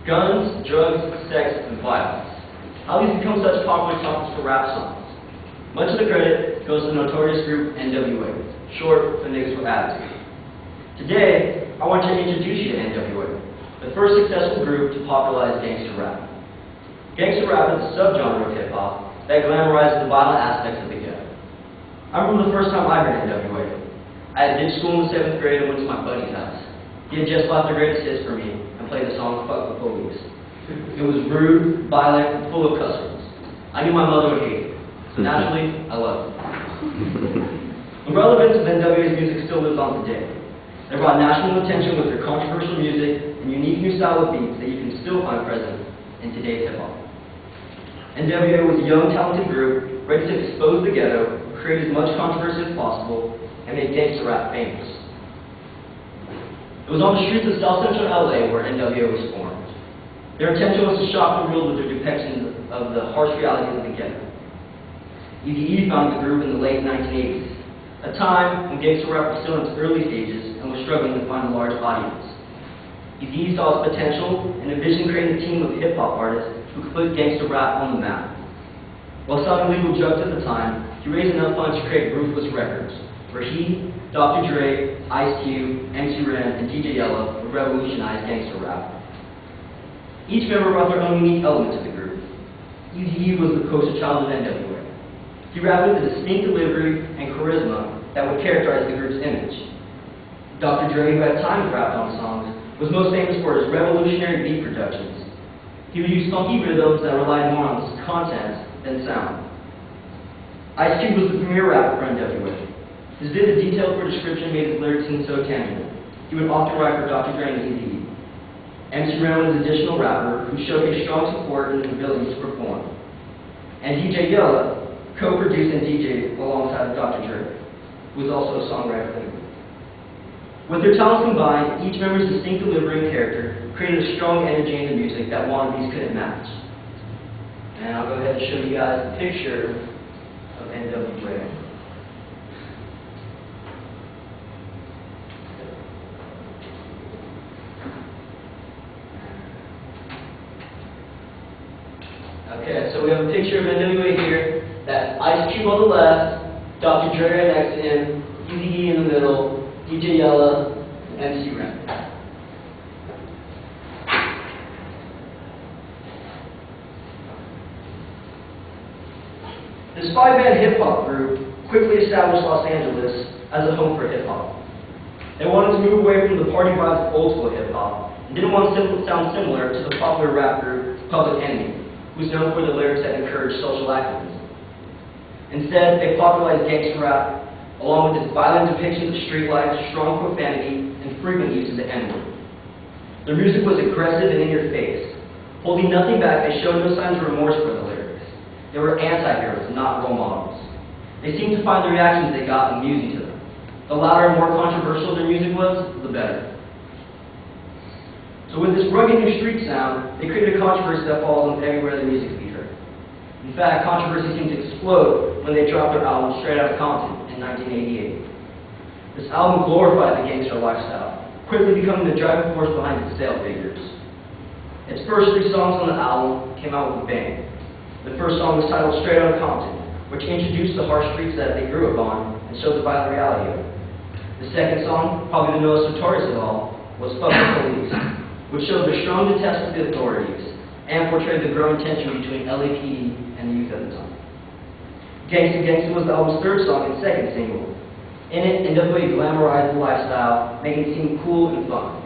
Guns, drugs, sex, and violence. How these become such popular topics for rap songs? Much of the credit goes to the notorious group NWA, short for Niggas with Attitude. Today, I want to introduce you to NWA, the first successful group to popularize gangster rap. Gangster rap is a subgenre of hip-hop that glamorizes the violent aspects of the ghetto. I remember the first time I heard NWA. I had ditched school in the 7th grade and went to my buddy's house. He had just left the greatest hits for me and played the song Fuck the Police. It was rude, violent, and full of cuss words. I knew my mother would hate it. So naturally, I loved it. The relevance of NWA's music still lives on today. They brought national attention with their controversial music and unique new style of beats that you can still find present in today's hip-hop. NWA was a young, talented group ready to expose the ghetto, create as much controversy as possible, and make gangster rap famous. It was on the streets of South Central LA where NWA was formed. Their intention was to shock the world with their depiction of the harsh realities of the ghetto. Eazy-E founded the group in the late 1980s, a time when gangster rap was still in its early stages and was struggling to find a large audience. Eazy-E saw its potential and envisioned creating a team of hip-hop artists who could put gangster rap on the map. While selling legal drugs at the time, he raised enough funds to create Ruthless Records, where he, Dr. Dre, Ice-Cube, MC Ren, and DJ Yella would revolutionize gangster rap. Each member brought their own unique element to the group. Eazy-E was the poster child of NWA. He rapped with a distinct delivery and charisma that would characterize the group's image. Dr. Dre, who had time to rap on songs, was most famous for his revolutionary beat productions. He would use funky rhythms that relied more on content than sound. Ice-Cube was the premier rapper for NWA. His vivid, detailed description made his lyrics seem so tangible. He would often write for Dr. Dre and Eazy-E. MC Ren was an additional rapper who showcased strong support and ability to perform. And DJ Yella co-produced and DJed alongside Dr. Dre, who was also a songwriter for the group. With their talents combined, each member's distinct delivery and character created a strong energy in the music that wannabes couldn't match. And I'll go ahead and show you guys a picture of NWA. Okay, so we have a picture of NWA here. That's Ice-Cube on the left, Dr. Dre right next to him, Eazy-E in the middle, DJ Yella, and MC Ren. This 5-man hip-hop group quickly established Los Angeles as a home for hip-hop. They wanted to move away from the party vibes of old-school hip-hop and didn't want to sound similar to the popular rap group Public Enemy, who's known for the lyrics that encourage social activism. Instead, they popularized gangster rap, along with its violent depictions of street life, strong profanity, and frequent use of the N-word. Their music was aggressive and in your face. Holding nothing back, they showed no signs of remorse for the lyrics. They were anti-heroes, not role models. They seemed to find the reactions they got amusing to them. The louder and more controversial their music was, the better. So with this rugged new street sound, they created a controversy that follows them everywhere their music could be heard. In fact, controversy seemed to explode when they dropped their album Straight Outta Compton in 1988. This album glorified the gangster lifestyle, quickly becoming the driving force behind its sale figures. Its first 3 songs on the album came out with a bang. The first song was titled Straight Outta Compton, which introduced the harsh streets that they grew up on and showed the violent reality of it. The second song, probably the most notorious of all, was Fuck the Police, which showed their strong distaste of the authorities and portrayed the growing tension between LAPD and the youth at the time. Gangsta Gangsta was the album's 3rd song and 2nd single. In it, NWA glamorized the lifestyle, making it seem cool and fun.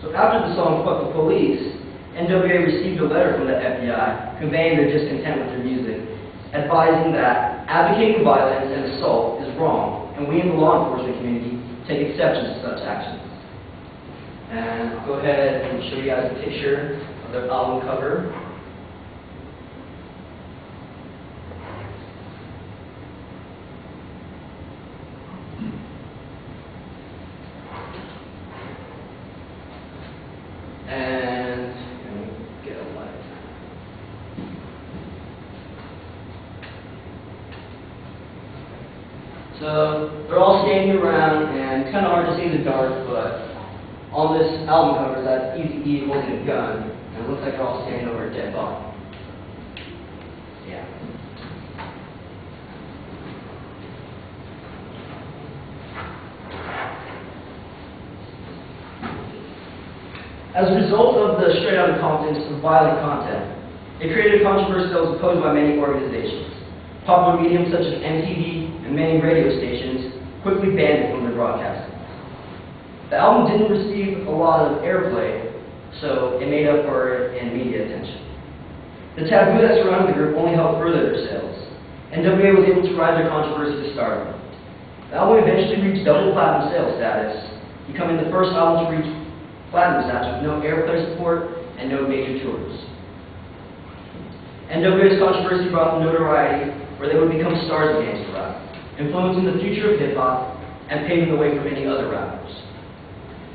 So after the song Fuck the Police, NWA received a letter from the FBI conveying their discontent with their music, advising that advocating violence and assault is wrong, and we in the law enforcement community take exception to such actions. And I'll go ahead and show you guys a picture of their album cover. And get a light. So they're all standing around, and it's kind of hard to see in the dark, but On this album cover, that's Eazy-E holding a gun, and it looks like they're all standing over a dead body. Yeah. As a result of the straight-out incompetence of violent content, it created a controversy that was opposed by many organizations. Popular mediums such as MTV and many radio stations quickly banned it from their broadcasting. The album didn't receive a lot of airplay, so it made up for it in media attention. The taboo that surrounded the group only helped further their sales. NWA was able to ride their controversy to stardom. The album eventually reached double platinum sales status, becoming the first album to reach platinum status with no airplay support and no major tours. NWA's controversy brought them notoriety where they would become stars of gangsta rap, influencing the future of hip-hop and paving the way for many other rappers.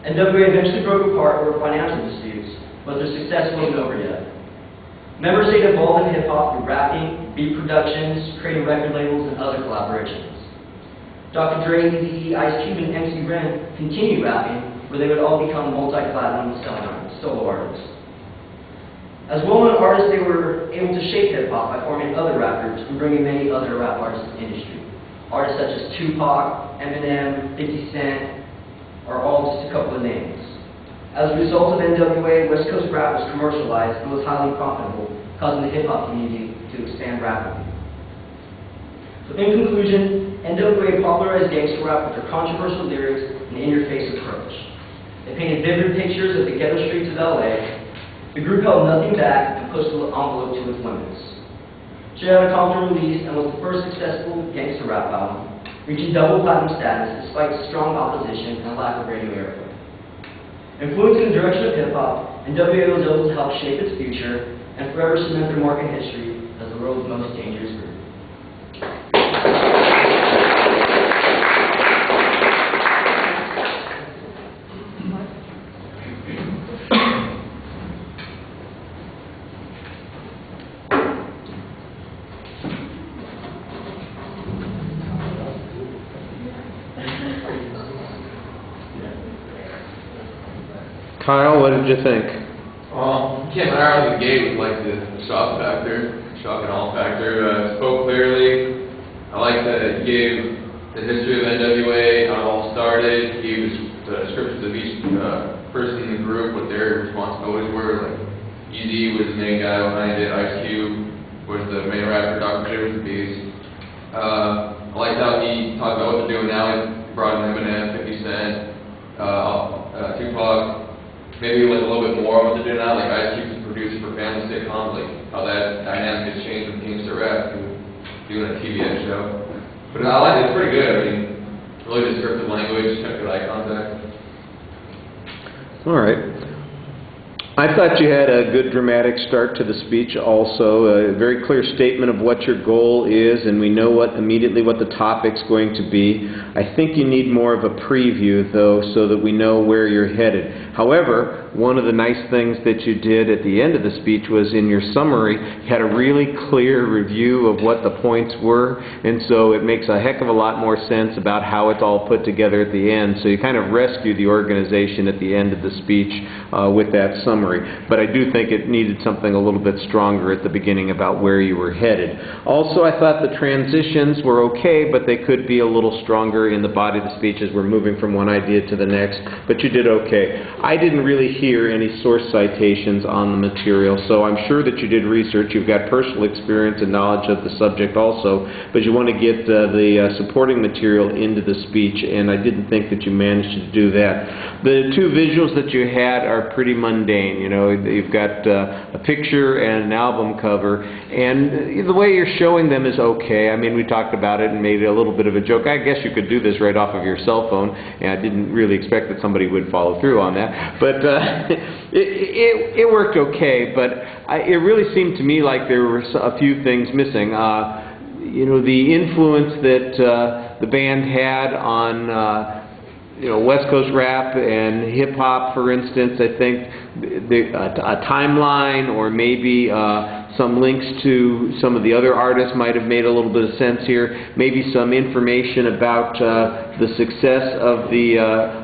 NWA eventually broke apart over financial disputes, but their success wasn't over yet. Members stayed involved in hip-hop through rapping, beat productions, creating record labels, and other collaborations. Dr. Dre, Eazy-E, Ice Cube, and MC Ren continued rapping, where they would all become multi-platinum selling solo artists. As well-known artists, they were able to shape hip-hop by forming other rappers and bringing many other rap artists to the industry. Artists such as Tupac, Eminem, 50 Cent are all just a couple of names. As a result of NWA, West Coast rap was commercialized and was highly profitable, causing the hip-hop community to expand rapidly. So in conclusion, NWA popularized gangsta rap with their controversial lyrics and in-your-face approach. They painted vivid pictures of the ghetto streets of LA. The group held nothing back and pushed the envelope to its limits. Straight Outta Compton released and was the first successful gangsta rap album, reaching double platinum status despite strong opposition and lack of radio airplay. Influencing the direction of hip-hop, NWA was able to help shape its future and forever cement their mark in history as the world's most dangerous group. Kyle, what did you think? Came out of the gate with like the shock and awe factor. Spoke clearly. I like that he gave the history of NWA, how it all started. He gave the descriptions of each person in the group, what their responsibilities were. Like Eazy was the main guy behind it. Ice Cube was the main rapper. Dr. Dre was the beast. I liked how he talked about what they're doing now. He brought in Eminem, 50 Cent, Tupac. Maybe like a little bit more of what they're doing now, like Ice Cube's a producer for family sitcoms, like how that dynamic has changed from gangsta rap to doing a TVN show. But I like it, it's pretty good. I mean, really descriptive language, kind of good eye contact. All right. I thought you had a good dramatic start to the speech also, a very clear statement of what your goal is, and we know immediately what the topic's going to be. I think you need more of a preview, though, so that we know where you're headed. However, one of the nice things that you did at the end of the speech was in your summary, you had a really clear review of what the points were, and so it makes a heck of a lot more sense about how it's all put together at the end. So you kind of rescued the organization at the end of the speech with that summary. But I do think it needed something a little bit stronger at the beginning about where you were headed. Also, I thought the transitions were okay, but they could be a little stronger in the body of the speech as we're moving from one idea to the next, but you did okay. I didn't really hear any source citations on the material, so I'm sure that you did research. You've got personal experience and knowledge of the subject also, but you want to get the supporting material into the speech, and I didn't think that you managed to do that. The two visuals that you had are pretty mundane. You know, you've got a picture and an album cover, and the way you're showing them is okay. I mean, we talked about it and made a little bit of a joke. I guess you could do this right off of your cell phone, and I didn't really expect that somebody would follow through on that. But it worked okay, but it really seemed to me like there were a few things missing. You know, the influence that the band had on you know, West Coast rap and hip-hop, for instance. I think a timeline or maybe some links to some of the other artists might have made a little bit of sense here. Maybe some information about the success of the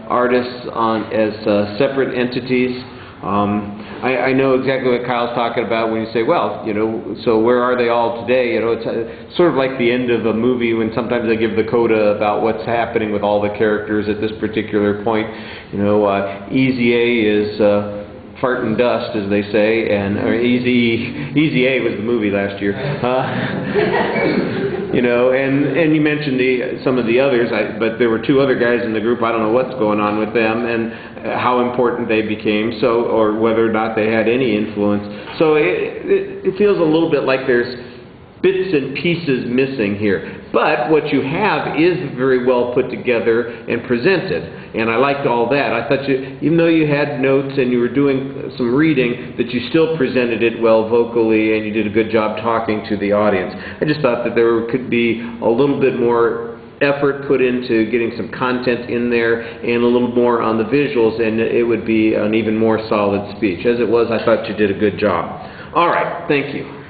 artists as separate entities. I know exactly what Kyle's talking about when you say, well, you know, so where are they all today? You know, it's sort of like the end of a movie when sometimes they give the coda about what's happening with all the characters at this particular point. You know, Easy A is fart and dust, as they say, and or Easy A was the movie last year. You know, and you mentioned some of the others, but there were two other guys in the group. I don't know what's going on with them and how important they became, so, or whether or not they had any influence. So it feels a little bit like there's bits and pieces missing here. But what you have is very well put together and presented, and I liked all that. I thought even though you had notes and you were doing some reading, that you still presented it well vocally, and you did a good job talking to the audience. I just thought that there could be a little bit more effort put into getting some content in there and a little more on the visuals, and it would be an even more solid speech. As it was, I thought you did a good job. All right, thank you.